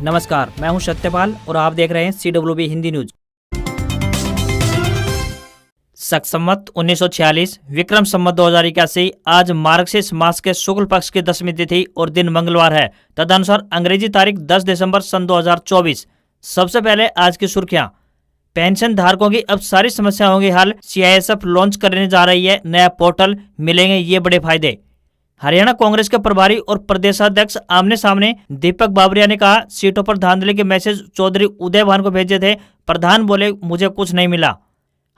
नमस्कार, मैं हूं सत्यपाल और आप देख रहे हैं CWB हिंदी न्यूज। शक संवत 1946 विक्रम संवत 2081 आज मार्गशीर्ष मास के शुक्ल पक्ष की 10वीं तिथि और दिन मंगलवार है। तदनुसार अंग्रेजी तारीख 10 दिसंबर सन 2024। सबसे पहले आज की सुर्खियां। पेंशन धारकों की अब सारी समस्या होंगी हल। CISF लॉन्च करने जा रही है नया पोर्टल, मिलेंगे ये बड़े फायदे। हरियाणा कांग्रेस के प्रभारी और प्रदेशाध्यक्ष आमने सामने। दीपक बाबरिया ने कहा सीटों पर धांधली के मैसेज चौधरी उदय भान को भेजे थे, प्रधान बोले मुझे कुछ नहीं मिला।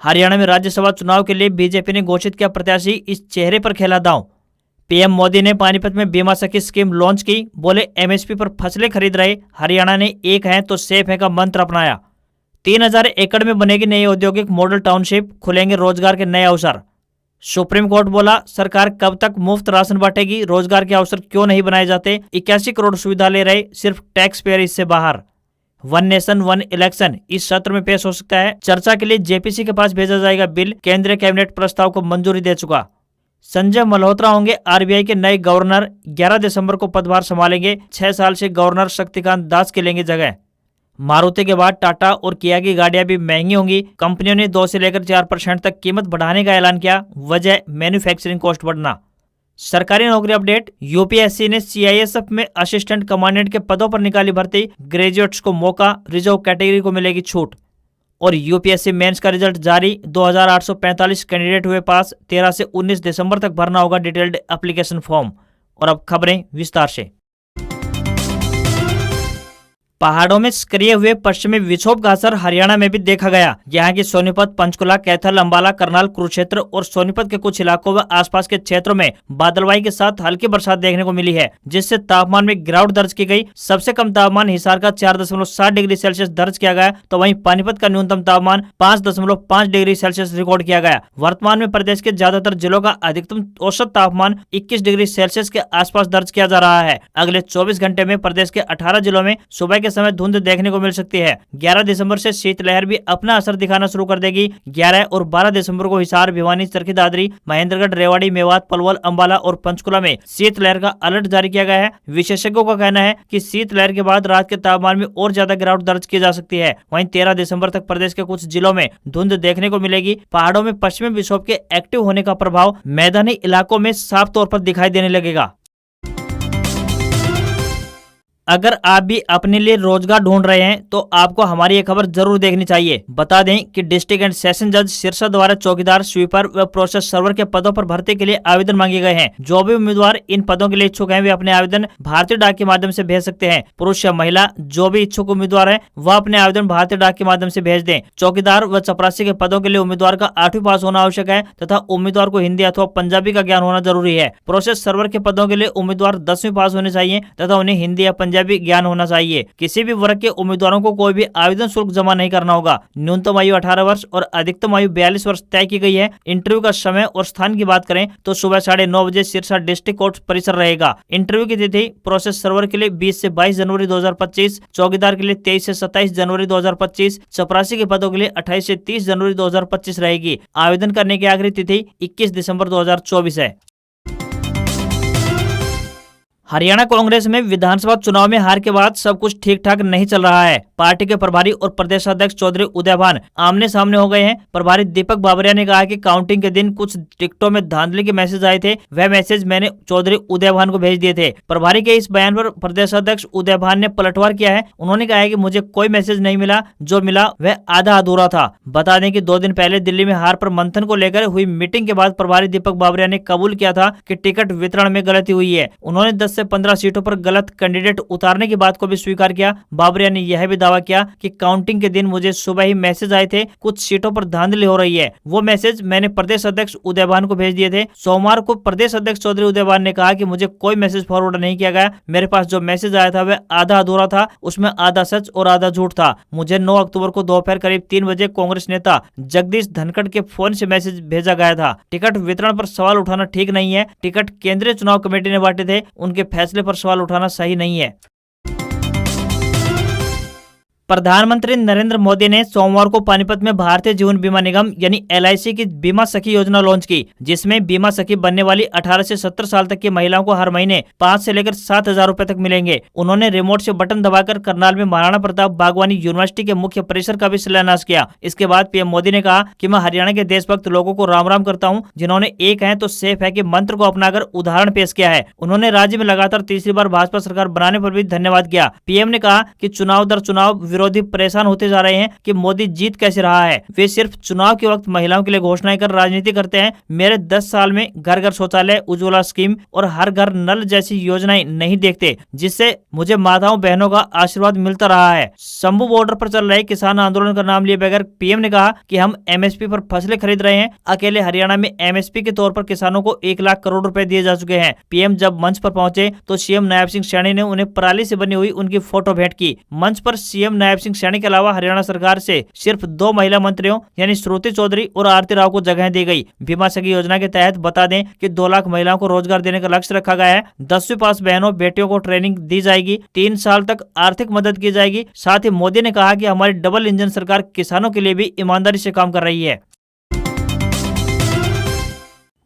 हरियाणा में राज्यसभा चुनाव के लिए बीजेपी ने घोषित किया प्रत्याशी, इस चेहरे पर खेला दांव। PM मोदी ने पानीपत में बीमा सखी स्कीम लॉन्च की, बोले MSP पर फसलें खरीद रहे हरियाणा ने एक है तो सेफ है का मंत्र अपनाया। 3000 एकड़ में बनेगी नई औद्योगिक मॉडल टाउनशिप, खुलेंगे रोजगार के नए अवसर। सुप्रीम कोर्ट बोला सरकार कब तक मुफ्त राशन बांटेगी, रोजगार के अवसर क्यों नहीं बनाए जाते। 81 करोड़ सुविधा ले रहे, सिर्फ टैक्स पेयर इससे बाहर। वन नेशन वन इलेक्शन इस सत्र में पेश हो सकता है। चर्चा के लिए JPC के पास भेजा जाएगा बिल, केंद्रीय कैबिनेट प्रस्ताव को मंजूरी दे चुका। संजय मल्होत्रा होंगे RBI के नए गवर्नर, 11 दिसंबर को पदभार संभालेंगे। 6 साल से गवर्नर शक्तिकांत दास के लेंगे जगह। मारुति के बाद टाटा और किया की गाड़ियां भी महंगी होंगी। कंपनियों ने 2 से लेकर 4% तक कीमत बढ़ाने का ऐलान किया, वजह मैन्युफैक्चरिंग कॉस्ट बढ़ना। सरकारी नौकरी अपडेट। UPSC ने CISF में असिस्टेंट कमांडेंट के पदों पर निकाली भर्ती, ग्रेजुएट्स को मौका, रिजर्व कैटेगरी को मिलेगी छूट। और UPSC मेंस का रिजल्ट जारी, 2845 कैंडिडेट हुए पास। 13 से 19 दिसंबर तक भरना होगा डिटेल्ड एप्लीकेशन फॉर्म। और अब खबरें विस्तार से। पहाड़ों में सक्रिय हुए पश्चिमी विक्षोभ का असर हरियाणा में भी देखा गया। यहाँ की सोनीपत, पंचकुला, कैथल, अंबाला, करनाल, कुरुक्षेत्र और सोनीपत के कुछ इलाकों व आसपास के क्षेत्रों में बादलवाई के साथ हल्की बरसात देखने को मिली है, जिससे तापमान में गिरावट दर्ज की गई। सबसे कम तापमान हिसार का 4.7 डिग्री सेल्सियस दर्ज किया गया, तो वहीं पानीपत का न्यूनतम तापमान 5.5 डिग्री सेल्सियस रिकॉर्ड किया गया। वर्तमान में प्रदेश के ज्यादातर जिलों का अधिकतम औसत तापमान 21 डिग्री सेल्सियस के आसपास दर्ज किया जा रहा है। अगले 24 घंटे में प्रदेश के 18 जिलों में सुबह के समय धुंध देखने को मिल सकती है। 11 दिसंबर से शीतलहर भी अपना असर दिखाना शुरू कर देगी। 11 और 12 दिसंबर को हिसार, भिवानी, चरखी दादरी, महेंद्रगढ़, रेवाड़ी, मेवात, पलवल, अंबाला और पंचकुला में शीतलहर का अलर्ट जारी किया गया है। विशेषज्ञों का कहना है कि शीतलहर के बाद रात के तापमान में और ज्यादा गिरावट दर्ज की जा सकती है। वहीं 13 दिसंबर तक प्रदेश के कुछ जिलों में धुंध देखने को मिलेगी। पहाड़ों में पश्चिमी विक्षोभ के एक्टिव होने का प्रभाव मैदानी इलाकों में साफ तौर पर दिखाई देने लगेगा। अगर आप भी अपने लिए रोजगार ढूंढ रहे हैं तो आपको हमारी ये खबर जरूर देखनी चाहिए। बता दें कि डिस्ट्रिक्ट एंड सेशन जज सिरसा द्वारा चौकीदार, स्वीपर व प्रोसेस सर्वर के पदों पर भर्ती के लिए आवेदन मांगे गए हैं। जो भी उम्मीदवार इन पदों के लिए इच्छुक हैं वे अपने आवेदन भारतीय डाक के माध्यम से भेज सकते हैं। पुरुष या महिला जो भी इच्छुक उम्मीदवार है वह अपने आवेदन भारतीय डाक के माध्यम से भेज दें। चौकीदार व चपरासी के पदों के लिए उम्मीदवार का 8वीं पास होना आवश्यक है तथा उम्मीदवार को हिंदी अथवा पंजाबी का ज्ञान होना जरूरी है। प्रोसेस सर्वर के पदों के लिए उम्मीदवार 10वीं पास होने चाहिए तथा उन्हें हिंदी या पंजाबी ज्ञान होना चाहिए। किसी भी वर्ग के उम्मीदवारों को कोई भी आवेदन शुल्क जमा नहीं करना होगा। न्यूनतम आयु 18 वर्ष और अधिकतम आयु 42 वर्ष तय की गई है। इंटरव्यू का समय और स्थान की बात करें तो सुबह 9:30 बजे सिरसा डिस्ट्रिक्ट कोर्ट परिसर रहेगा। इंटरव्यू की तिथि प्रोसेस सर्वर के लिए 20 से 22 जनवरी 2025, चौकीदार के लिए 23 से 27 जनवरी 2025, चपरासी के पदों के लिए 28 से 30 जनवरी 2025 रहेगी। आवेदन करने की आखिरी तिथि 21 दिसंबर 2024 है। हरियाणा कांग्रेस में विधानसभा चुनाव में हार के बाद सब कुछ ठीक ठाक नहीं चल रहा है। पार्टी के प्रभारी और प्रदेशाध्यक्ष चौधरी उदय भान आमने सामने हो गए हैं। प्रभारी दीपक बाबरिया ने कहा कि काउंटिंग के दिन कुछ टिकटों में धांधली के मैसेज आए थे, वह मैसेज मैंने चौधरी उदय भान को भेज दिए थे। प्रभारी के इस बयान पर प्रदेशाध्यक्ष उदय भान ने पलटवार किया है। उन्होंने कहा है कि मुझे कोई मैसेज नहीं मिला, जो मिला वह आधा अधूरा था। बता दें कि 2 दिन पहले दिल्ली में हार पर मंथन को लेकर हुई मीटिंग के बाद प्रभारी दीपक बाबरिया ने कबूल किया था कि टिकट वितरण में गलती हुई है। उन्होंने 10 से 15 सीटों पर गलत कैंडिडेट उतारने की बात को भी स्वीकार किया। बाबरिया ने यह भी दावा किया कि काउंटिंग के दिन मुझे सुबह ही मैसेज आए थे, कुछ सीटों पर धांधली हो रही है। वो मैसेज मैंने प्रदेश अध्यक्ष उदय भान को भेज दिए थे। सोमवार को प्रदेश अध्यक्ष चौधरी उदय भान ने कहा कि मुझे कोई मैसेज फॉरवर्ड नहीं किया गया। मेरे पास जो मैसेज आया था वह आधा अधूरा था, उसमें आधा सच और आधा झूठ था। मुझे 9 अक्टूबर को दोपहर करीब 3 बजे कांग्रेस नेता जगदीश धनखड़ के फोन से मैसेज भेजा गया था। टिकट वितरण पर सवाल उठाना ठीक नहीं है। टिकट केंद्रीय चुनाव कमेटी ने बांटे थे, उनके फैसले पर सवाल उठाना सही नहीं है। प्रधानमंत्री नरेंद्र मोदी ने सोमवार को पानीपत में भारतीय जीवन बीमा निगम यानी LIC की बीमा सखी योजना लॉन्च की, जिसमें बीमा सखी बनने वाली 18 से 70 साल तक की महिलाओं को हर महीने 5 से लेकर 7,000 रुपए तक मिलेंगे। उन्होंने रिमोट से बटन दबाकर करनाल में महाराणा प्रताप बागवानी यूनिवर्सिटी के मुख्य परिसर का भी शिलान्यास किया। इसके बाद PM मोदी ने कहा कि मैं हरियाणा के देशभक्त लोगों को राम राम करता हूँ, जिन्होंने एक है तो सेफ है कि मंत्र को अपनाकर उदाहरण पेश किया है। उन्होंने राज्य में लगातार तीसरी बार भाजपा सरकार बनाने पर भी धन्यवाद किया। PM ने कहा कि चुनाव दर चुनाव विरोधी परेशान होते जा रहे हैं कि मोदी जीत कैसे रहा है। वे सिर्फ चुनाव के वक्त महिलाओं के लिए घोषणाएं कर राजनीति करते हैं। मेरे 10 साल में घर घर शौचालय, उज्ज्वला स्कीम और हर घर नल जैसी योजनाएं नहीं देखते, जिससे मुझे माताओं बहनों का आशीर्वाद मिलता रहा है। शंभू बॉर्डर पर चल रहे किसान आंदोलन का नाम लिए बगैर PM ने कहा कि हम MSP पर फसलें खरीद रहे हैं। अकेले हरियाणा में MSP के तौर पर किसानों को 1 लाख करोड़ रुपए दिए जा चुके हैं। PM जब मंच पर पहुंचे तो CM नायब सिंह सैनी ने उन्हें पराली से बनी हुई उनकी फोटो भेंट की। मंच पर CM नायब सिंह सैनी के अलावा हरियाणा सरकार से सिर्फ 2 महिला मंत्रियों यानी श्रुति चौधरी और आरती राव को जगह दी गई। बीमा सखी योजना के तहत बता दें कि 2 लाख महिलाओं को रोजगार देने का लक्ष्य रखा गया है। 10वीं पास बहनों बेटियों को ट्रेनिंग दी जाएगी। 3 साल तक आर्थिक मदद की जाएगी। साथ ही मोदी ने कहा कि हमारी डबल इंजन सरकार किसानों के लिए भी ईमानदारी से काम कर रही है।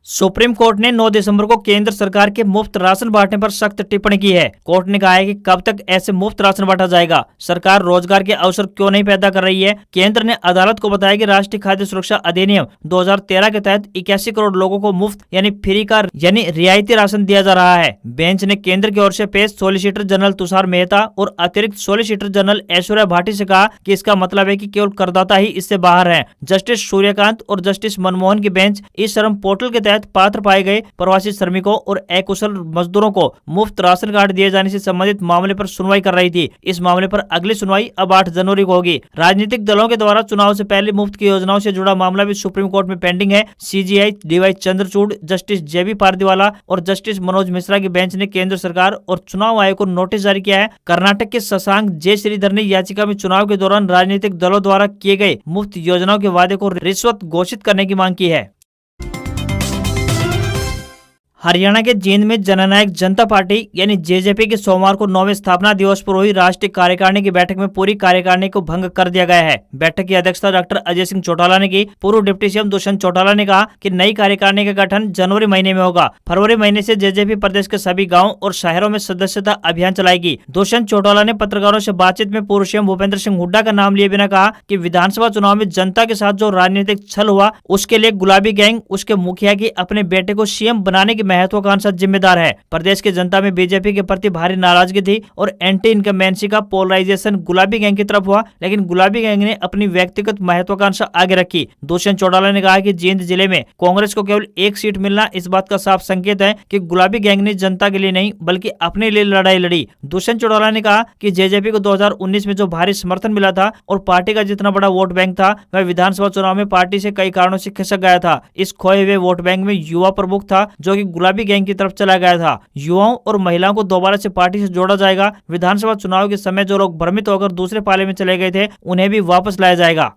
सुप्रीम कोर्ट ने 9 दिसंबर को केंद्र सरकार के मुफ्त राशन बांटने पर सख्त टिप्पणी की है। कोर्ट ने कहा है कि कब तक ऐसे मुफ्त राशन बांटा जाएगा, सरकार रोजगार के अवसर क्यों नहीं पैदा कर रही है। केंद्र ने अदालत को बताया कि राष्ट्रीय खाद्य सुरक्षा अधिनियम 2013 के तहत 81 करोड़ लोगों को मुफ्त यानी फ्री का यानी रियायती राशन दिया जा रहा है। बेंच ने केंद्र की ओर से पेश सॉलिसिटर जनरल तुषार मेहता और अतिरिक्त सॉलिसिटर जनरल ऐश्वर्या भाटी से कहा कि इसका मतलब है कि केवल करदाता ही इससे बाहर है। जस्टिस सूर्यकांत और जस्टिस मनमोहन की बेंच इस श्रम पोर्टल के तहत पात्र पाए गए प्रवासी श्रमिकों और अकुशल मजदूरों को मुफ्त राशन कार्ड दिए जाने से संबंधित मामले पर सुनवाई कर रही थी। इस मामले पर अगली सुनवाई अब 8 जनवरी को होगी। राजनीतिक दलों के द्वारा चुनाव से पहले मुफ्त की योजनाओं से जुड़ा मामला भी सुप्रीम कोर्ट में पेंडिंग है। CJI DY Chandrachud, justice JB Pardiwala और जस्टिस मनोज मिश्रा की बेंच ने केंद्र सरकार और चुनाव आयोग को नोटिस जारी किया है। कर्नाटक के शशांक J श्रीधर ने याचिका में चुनाव के दौरान राजनीतिक दलों द्वारा किए गए मुफ्त योजनाओं के वादे को रिश्वत घोषित करने की मांग की है। हरियाणा के जींद में जननायक जनता पार्टी यानी JJP के सोमवार को 9वें स्थापना दिवस पर हुई राष्ट्रीय कार्यकारिणी की बैठक में पूरी कार्यकारिणी को भंग कर दिया गया है। बैठक की अध्यक्षता डॉक्टर अजय सिंह चौटाला ने की। पूर्व डिप्टी CM दुष्यंत चौटाला ने कहा कि नई कार्यकारिणी का गठन जनवरी महीने में होगा। फरवरी महीने से JJP प्रदेश के सभी गाँव और शहरों में सदस्यता अभियान चलाएगी। दुष्यंत चौटाला ने पत्रकारों से बातचीत में पूर्व CM भूपेंद्र सिंह हुड्डा का नाम लिए बिना कहा कि विधानसभा चुनाव में जनता के साथ जो राजनीतिक छल हुआ उसके लिए गुलाबी गैंग उसके मुखिया की अपने बेटे को CM बनाने की महत्वाकांक्षा जिम्मेदार है। प्रदेश की जनता में BJP के प्रति भारी नाराजगी थी और एंटी इनकम्बेंसी का पोलराइजेशन गुलाबी गैंग की तरफ हुआ, लेकिन गुलाबी गैंग ने अपनी व्यक्तिगत महत्वाकांक्षा आगे रखी। दुष्यंत चौटाला ने कहा कि जींद जिले में कांग्रेस को केवल 1 सीट मिलना इस बात का साफ संकेत है कि गुलाबी गैंग ने जनता के लिए नहीं बल्कि अपने लिए लड़ाई लड़ी। दुष्यंत चौटाला ने कहा कि JJP को 2019 में जो भारी समर्थन मिला था और पार्टी का जितना बड़ा वोट बैंक था वह विधानसभा चुनाव में पार्टी से कई कारणों से खिसक गया था। इस खोए हुए वोट बैंक में युवा प्रमुख था जो कि गुलाबी गैंग की तरफ चला गया था। युवाओं और महिलाओं को दोबारा से पार्टी से जोड़ा जाएगा। विधानसभा चुनाव के समय जो लोग भ्रमित होकर दूसरे पाले में चले गए थे उन्हें भी वापस लाया जाएगा।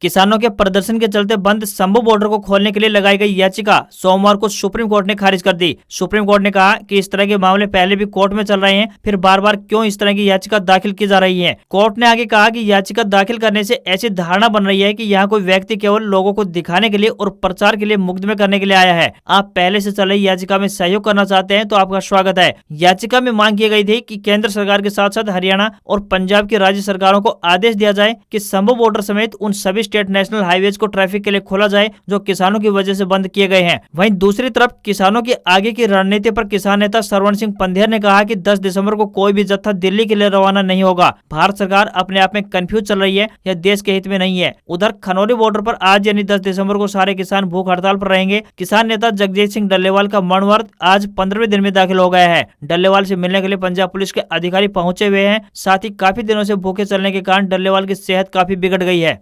किसानों के प्रदर्शन के चलते बंद शंभू बॉर्डर को खोलने के लिए लगाई गई याचिका सोमवार को सुप्रीम कोर्ट ने खारिज कर दी। सुप्रीम कोर्ट ने कहा कि इस तरह के मामले पहले भी कोर्ट में चल रहे हैं, फिर बार बार क्यों इस तरह की याचिका दाखिल की जा रही है। कोर्ट ने आगे कहा कि याचिका दाखिल करने से ऐसी धारणा बन रही है कि यहाँ कोई व्यक्ति केवल लोगों को दिखाने के लिए और प्रचार के लिए मुकदमे करने के लिए आया है। आप पहले से चल रही याचिका में सहयोग करना चाहते हैं तो आपका स्वागत है। याचिका में मांग की गई थी कि केंद्र सरकार के साथ साथ हरियाणा और पंजाब की राज्य सरकारों को आदेश दिया जाए कि शंभू बॉर्डर समेत उन सभी स्टेट नेशनल हाईवेज को ट्रैफिक के लिए खोला जाए जो किसानों की वजह से बंद किए गए हैं। वहीं दूसरी तरफ किसानों की आगे की रणनीति पर किसान नेता सरवण सिंह पंधेर ने कहा कि 10 दिसंबर को कोई भी जत्था दिल्ली के लिए रवाना नहीं होगा। भारत सरकार अपने आप में कंफ्यूज चल रही है, यह देश के हित में नहीं है। उधर खनौरी बॉर्डर पर आज यानी 10 दिसंबर को सारे किसान भूख हड़ताल पर रहेंगे। किसान नेता जगजीत सिंह डल्लेवाल का मनवर्त आज 15वें दिन में दाखिल हो गया है। डल्लेवाल से मिलने के लिए पंजाब पुलिस के अधिकारी पहुंचे हुए हैं। साथ ही काफी दिनों से भूखे चलने के कारण डल्लेवाल की सेहत काफी बिगड़ गई है।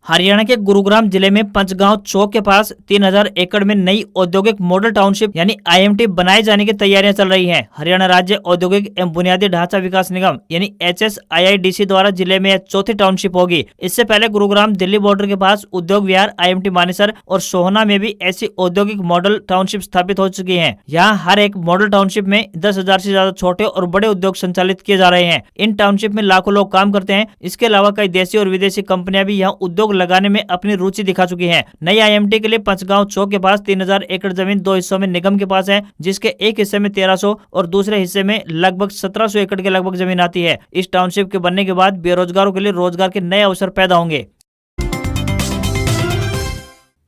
हरियाणा के गुरुग्राम जिले में पंचगांव चौक के पास 3000 एकड़ में नई औद्योगिक मॉडल टाउनशिप यानी आईएमटी बनाए जाने की तैयारियां चल रही हैं। हरियाणा राज्य औद्योगिक एवं बुनियादी ढांचा विकास निगम यानी HSIIDC द्वारा जिले में यह चौथी टाउनशिप होगी। इससे पहले गुरुग्राम दिल्ली बॉर्डर के पास उद्योग विहार, IMT मानेसर और सोहना में भी ऐसी औद्योगिक मॉडल टाउनशिप स्थापित हो चुकी है। यहाँ हर एक मॉडल टाउनशिप में 10,000 से ज्यादा छोटे और बड़े उद्योग संचालित किए जा रहे हैं। इन टाउनशिप में लाखों लोग काम करते हैं। इसके अलावा कई देशी और विदेशी कंपनियां भी यहाँ उद्योग लगाने में अपनी रुचि दिखा चुकी हैं। नई IMT के लिए पंचगांव चौक के पास 3000 एकड़ जमीन 2 हिस्सों में निगम के पास है, जिसके एक हिस्से में 1300 और दूसरे हिस्से में लगभग 1700 एकड़ के लगभग जमीन आती है। इस टाउनशिप के बनने के बाद बेरोजगारों के लिए रोजगार के नए अवसर पैदा होंगे।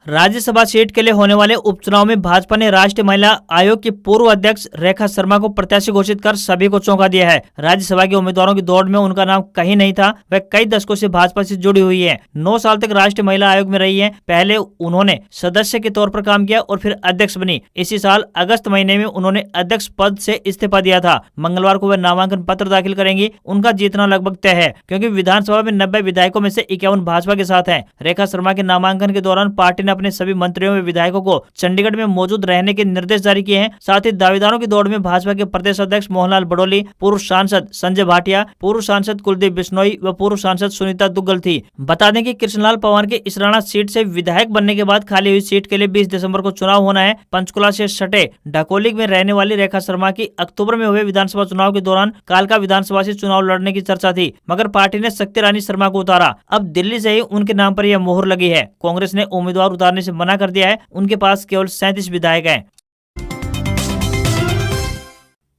राज्यसभा सीट के लिए होने वाले उपचुनाव में भाजपा ने राष्ट्रीय महिला आयोग की पूर्व अध्यक्ष रेखा शर्मा को प्रत्याशी घोषित कर सभी को चौंका दिया है। राज्यसभा के उम्मीदवारों की दौड़ में उनका नाम कहीं नहीं था। वह कई दशकों से भाजपा से जुड़ी हुई है। 9 साल तक राष्ट्रीय महिला आयोग में रही है। पहले उन्होंने सदस्य के तौर पर काम किया और फिर अध्यक्ष बनी। इसी साल अगस्त महीने में उन्होंने अध्यक्ष पद से इस्तीफा दिया था। मंगलवार को वह नामांकन पत्र दाखिल करेंगी। उनका जीतना लगभग तय है, क्योंकि विधानसभा में 90 विधायकों में से 51 भाजपा के साथ हैं। रेखा शर्मा के नामांकन के दौरान पार्टी ने अपने सभी मंत्रियों व विधायकों को चंडीगढ़ में मौजूद रहने के निर्देश जारी किए हैं। साथ ही दावेदारों की दौड़ में भाजपा के प्रदेश अध्यक्ष मोहनलाल बडोली, पूर्व सांसद संजय भाटिया, पूर्व सांसद कुलदीप बिश्नोई व पूर्व सांसद सुनीता दुग्गल थी। बता दें कि कृष्णलाल पंवार के इसराना सीट से विधायक बनने के बाद खाली हुई सीट के लिए 20 दिसंबर को चुनाव होना है। पंचकुला से सटे ढकोली में रहने वाली रेखा शर्मा की अक्टूबर में हुए विधानसभा चुनाव के दौरान कालका विधानसभा से चुनाव लड़ने की चर्चा थी, मगर पार्टी ने शक्ति रानी शर्मा को उतारा। अब दिल्ली से ही उनके नाम पर यह मोहर लगी है। कांग्रेस ने उम्मीदवार उतारने से मना कर दिया है। उनके पास केवल 37 विधायक हैं।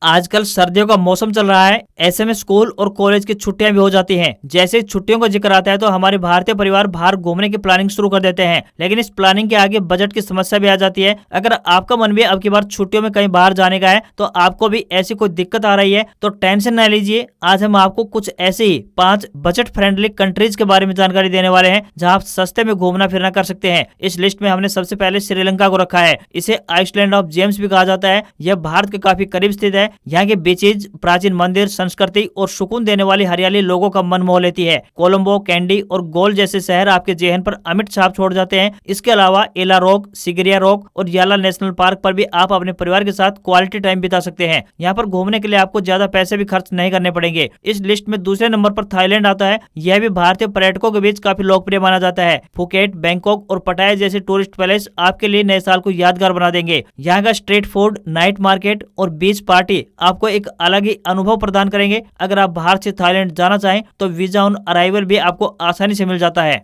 आजकल सर्दियों का मौसम चल रहा है, ऐसे में स्कूल और कॉलेज की छुट्टियां भी हो जाती हैं। जैसे ही छुट्टियों का जिक्र आता है तो हमारे भारतीय परिवार बाहर घूमने की प्लानिंग शुरू कर देते हैं, लेकिन इस प्लानिंग के आगे बजट की समस्या भी आ जाती है। अगर आपका मन भी अब की बार छुट्टियों में कहीं बाहर जाने का है तो आपको भी ऐसी कोई दिक्कत आ रही है तो टेंशन न लीजिए। आज हम आपको कुछ ऐसे ही 5 बजट फ्रेंडली कंट्रीज के बारे में जानकारी देने वाले हैं जहाँ आप सस्ते में घूमना फिरना कर सकते हैं। इस लिस्ट में हमने सबसे पहले श्रीलंका को रखा है। इसे आइसलैंड ऑफ जेम्स भी कहा जाता है। यह भारत के काफी करीब स्थित है। यहाँ के बीचेज, प्राचीन मंदिर, संस्कृति और सुकून देने वाली हरियाली लोगों का मन मोह लेती है। कोलंबो, कैंडी और गोल जैसे शहर आपके जेहन पर अमिट छाप छोड़ जाते हैं। इसके अलावा एला रॉक, सिगरिया रॉक और याला नेशनल पार्क पर भी आप अपने परिवार के साथ क्वालिटी टाइम बिता सकते हैं। यहाँ पर घूमने के लिए आपको ज्यादा पैसे भी खर्च नहीं करने पड़ेंगे। इस लिस्ट में दूसरे नंबर पर थाईलैंड आता है। यह भी भारतीय पर्यटकों के बीच काफी लोकप्रिय माना जाता है। फुकेट, बैंकॉक और पटाया जैसे टूरिस्ट पैलेस आपके लिए नए साल को यादगार बना देंगे। यहाँ का स्ट्रीट फूड, नाइट मार्केट और बीच पार्टी आपको एक अलग ही अनुभव प्रदान करेंगे। अगर आप बाहर से थाईलैंड जाना चाहें तो वीजा ऑन अराइवल भी आपको आसानी से मिल जाता है।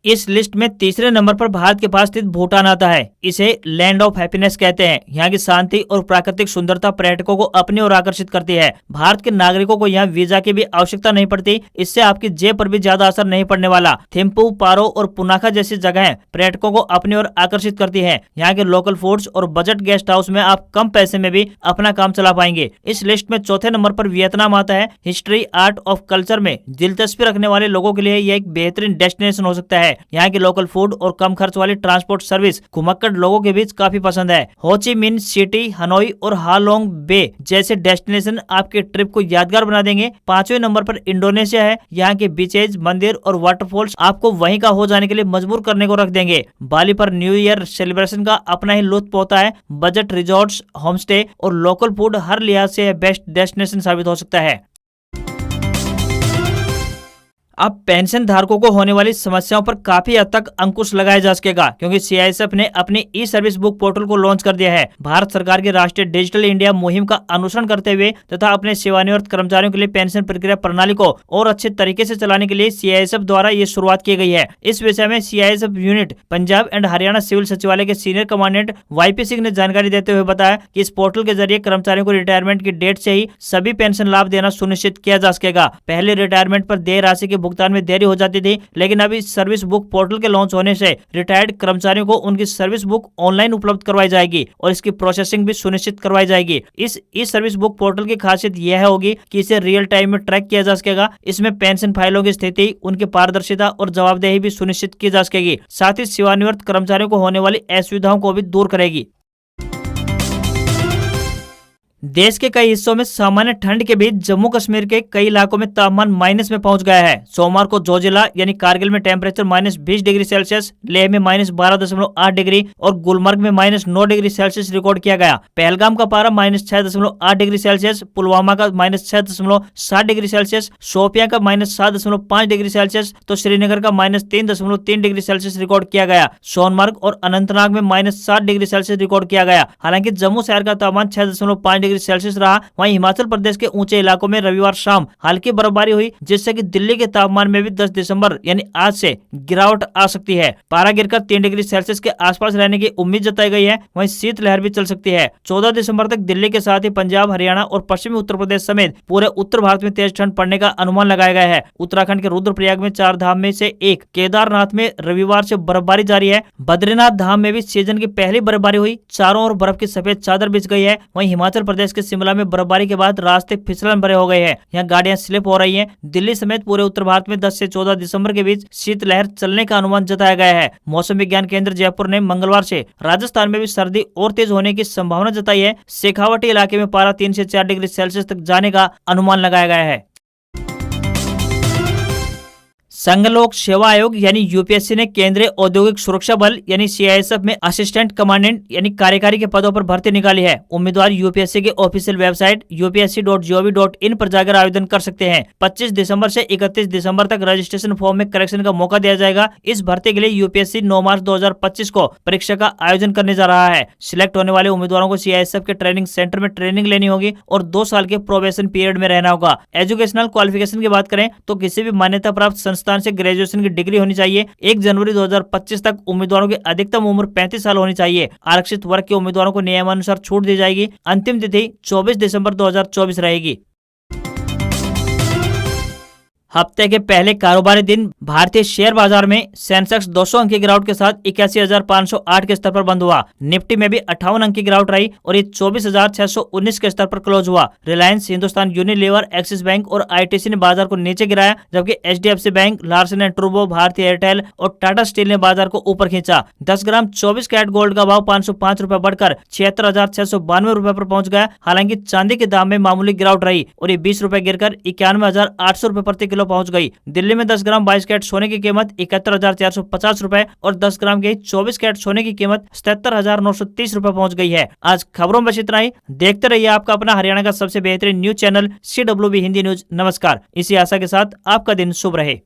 इस लिस्ट में तीसरे नंबर पर भारत के पास स्थित भूटान आता है। इसे लैंड ऑफ हैप्पीनेस कहते हैं। यहाँ की शांति और प्राकृतिक सुंदरता पर्यटकों को अपनी ओर आकर्षित करती है। भारत के नागरिकों को यहाँ वीजा की भी आवश्यकता नहीं पड़ती। इससे आपकी जेब पर भी ज्यादा असर नहीं पड़ने वाला। थिम्पू, पारो और पुनाखा जैसी जगहें पर्यटकों को अपनी ओर आकर्षित करती है। यहाँ के लोकल फूड्स और बजट गेस्ट हाउस में आप कम पैसे में भी अपना काम चला पाएंगे। इस लिस्ट में चौथे नंबर पर वियतनाम आता है। हिस्ट्री, आर्ट और कल्चर में दिलचस्पी रखने वाले लोगों के लिए यह एक बेहतरीन डेस्टिनेशन हो सकता है। यहाँ के लोकल फूड और कम खर्च वाली ट्रांसपोर्ट सर्विस घुमक्कड़ लोगों के बीच काफी पसंद है। हो ची मिन सिटी, हनोई और हालोंग बे जैसे डेस्टिनेशन आपके ट्रिप को यादगार बना देंगे। 5वें नंबर पर इंडोनेशिया है। यहाँ के बीचेज, मंदिर और वाटरफॉल्स आपको वहीं का हो जाने के लिए मजबूर करने को रख देंगे। बाली पर न्यू ईयर सेलिब्रेशन का अपना ही लुत्फ होता है। बजट रिजॉर्ट्स, होमस्टे और लोकल फूड हर लिहाज से बेस्ट डेस्टिनेशन साबित हो सकता है। अब पेंशन धारकों को होने वाली समस्याओं पर काफी हद तक अंकुश लगाया जा सकेगा, क्योंकि CISF ने अपनी ई सर्विस बुक पोर्टल को लॉन्च कर दिया है। भारत सरकार की राष्ट्रीय डिजिटल इंडिया मुहिम का अनुसरण करते हुए तथा अपने सेवानिवृत्त कर्मचारियों के लिए पेंशन प्रक्रिया प्रणाली को और अच्छे तरीके से चलाने के लिए CISF द्वारा ये शुरुआत की गई है। इस विषय में CISF unit Punjab and Haryana civil सचिवालय के सीनियर कमांडेंट YP सिंह ने जानकारी देते हुए बताया कि इस पोर्टल के जरिए कर्मचारियों को रिटायरमेंट की डेट से ही सभी पेंशन लाभ देना सुनिश्चित किया जा सकेगा। पहले रिटायरमेंट पर देय राशि के भुगतान में देरी हो जाती थी, लेकिन अभी सर्विस बुक पोर्टल के लॉन्च होने से रिटायर्ड कर्मचारियों को उनकी सर्विस बुक ऑनलाइन उपलब्ध करवाई जाएगी और इसकी प्रोसेसिंग भी सुनिश्चित करवाई जाएगी। इस ई सर्विस बुक पोर्टल की खासियत यह होगी कि इसे रियल टाइम में ट्रैक किया जा सकेगा। इसमें पेंशन फाइलों की स्थिति, उनकी पारदर्शिता और जवाबदेही भी सुनिश्चित की जा सकेगी। साथ ही सेवानिवृत्त कर्मचारियों को होने वाली असुविधाओं को भी दूर करेगी। देश के कई हिस्सों में सामान्य ठंड के बीच जम्मू कश्मीर के कई इलाकों में तापमान माइनस में पहुंच गया है। सोमवार को जोजिला यानी कारगिल में टेम्परेचर -20 डिग्री सेल्सियस, लेह में -12.8 डिग्री और गुलमर्ग में -9 डिग्री सेल्सियस रिकॉर्ड किया गया। पहलगाम का पारा -6.8 डिग्री सेल्सियस, पुलवामा का -6.7 डिग्री सेल्सियस, शोपियां का -7.5 डिग्री सेल्सियस तो श्रीनगर का -3.3 डिग्री सेल्सियस रिकॉर्ड किया गया। सोनमर्ग और अनंतनाग में -7 डिग्री सेल्सियस रिकॉर्ड किया गया। हालांकि जम्मू शहर का तापमान 6.5 डिग्री सेल्सियस रहा। वहीं हिमाचल प्रदेश के ऊंचे इलाकों में रविवार शाम हल्की बर्फबारी हुई, जिससे कि दिल्ली के तापमान में भी 10 दिसंबर यानी आज से गिरावट आ सकती है। पारा गिरकर 3 डिग्री सेल्सियस के आसपास रहने की उम्मीद जताई गई है। वहीं शीतलहर भी चल सकती है। 14 दिसंबर तक दिल्ली के साथ ही पंजाब, हरियाणा और पश्चिमी उत्तर प्रदेश समेत पूरे उत्तर भारत में तेज ठंड पड़ने का अनुमान लगाया गया है। उत्तराखंड के रुद्रप्रयाग में 4 धाम में से एक केदारनाथ में रविवार से बर्फबारी जारी है। बद्रीनाथ धाम में भी सीजन की पहली बर्फबारी हुई। चारों ओर बर्फ की सफेद चादर बिछ गई है। वहीं हिमाचल प्रदेश के शिमला में बर्फबारी के बाद रास्ते फिसलन भरे हो गए हैं। यहाँ गाड़ियां स्लिप हो रही हैं। दिल्ली समेत पूरे उत्तर भारत में 10 से 14 दिसंबर के बीच शीतलहर चलने का अनुमान जताया गया है। मौसम विज्ञान केंद्र जयपुर ने मंगलवार से राजस्थान में भी सर्दी और तेज होने की संभावना जताई है। शेखावटी इलाके में पारा 3 से 4 डिग्री सेल्सियस तक जाने का अनुमान लगाया गया है। संघ लोक सेवा आयोग यानी यूपीएससी ने केंद्रीय औद्योगिक सुरक्षा बल यानी सीआईएसएफ में असिस्टेंट कमांडेंट यानी कार्यकारी के पदों पर भर्ती निकाली है। उम्मीदवार यूपीएससी के ऑफिशियल वेबसाइट upsc.gov.in पर जाकर आवेदन कर सकते हैं। 25 दिसंबर से 31 दिसंबर तक रजिस्ट्रेशन फॉर्म में करेक्शन का मौका दिया जाएगा। इस भर्ती के लिए यूपीएससी 9 मार्च 2025 को परीक्षा का आयोजन करने जा रहा है। सिलेक्ट होने वाले उम्मीदवारों को सीआईएसएफ के ट्रेनिंग सेंटर में ट्रेनिंग लेनी होगी और 2 साल के प्रोबेशन पीरियड में रहना होगा। एजुकेशनल क्वालिफिकेशन की बात करें तो किसी भी मान्यता प्राप्त संस्थान से ग्रेजुएशन की डिग्री होनी चाहिए। 1 जनवरी 2025 तक उम्मीदवारों की अधिकतम उम्र 35 साल होनी चाहिए। आरक्षित वर्ग के उम्मीदवारों को नियमानुसार छूट दी जाएगी। अंतिम तिथि 24 दिसंबर 2024 रहेगी। हफ्ते के पहले कारोबारी दिन भारतीय शेयर बाजार में सेंसेक्स 200 अंक की गिरावट के साथ 81,508 के स्तर पर बंद हुआ। निफ्टी में भी 58 अंक की गिरावट रही और ये 24,619 के स्तर पर क्लोज हुआ। Reliance, Hindustan Unilever, axis bank और आईटीसी ने बाजार को नीचे गिराया, जबकि HDFC bank, Larsen and Toubro, भारतीय एयरटेल और टाटा स्टील ने बाजार को ऊपर खींचा। 10 ग्राम 24 कैरेट गोल्ड का भाव 505 रुपए बढ़कर 76,692 रुपए पर पहुंच गया। हालांकि चांदी के दाम में मामूली गिरावट रही और ये 20 रुपए गिरकर 91,800 रुपए प्रति किलो पहुंच गई। दिल्ली में 10 ग्राम 22 कैरेट सोने की कीमत 71,450 रुपए और 10 ग्राम के 24 कैरेट सोने की कीमत 77,930 रुपए पहुंच गई है। आज खबरों में बस इतना ही। देखते रहिए आपका अपना हरियाणा का सबसे बेहतरीन news channel CWB Hindi news. नमस्कार। इसी आशा के साथ आपका दिन शुभ रहे।